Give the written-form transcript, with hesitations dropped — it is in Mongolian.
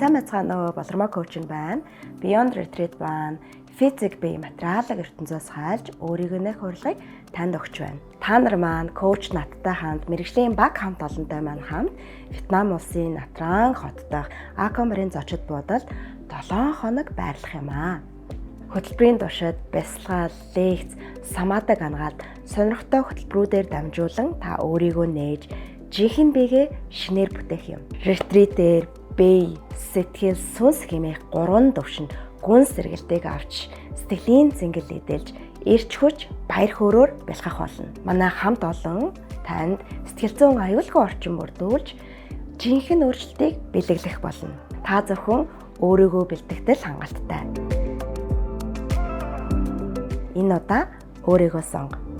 Сайн мэцгаанаа болормоо коуч нь байна. Beyond Retreat байна. Физик бие материалыг ертөнцөөс хайлж өөрийгөө нэх урлагийг танд өгч байна. Та нар маань коуч надтай хамт мэргэжлийн баг хамт олонтой маань хамт Вьетнам улсын Натран хот дахь Акомрын зочид буудалд 7 хоног байрлах юм аа. Хөтөлбөрийн туршид бясалгал, лекц, самаадаг ангаалт, сонирхтой хөтөлбөрүүдээр дамжуулан та өөрийгөө нээж жинхэнэ биегээ шинээр бүтээх юм. Ретритээр бие, сэтгэл, сүнс хэмээх 3 төвшөнд гүн сэргэлтийг авч сэтгэлийн зингэл эдэлж эрч хүч баяр хөөрөөр бэлгах болно. Манай хамт олон танд сэтгэл зүйн аюулгүй орчин бүрдүүлж жинхэнэ өөрчлөлтийг бэлэглэх болно. Та зөвхөн өөрийгөө бэлтгэл хангалттай. Энэ удаа өөрийгөө сонго.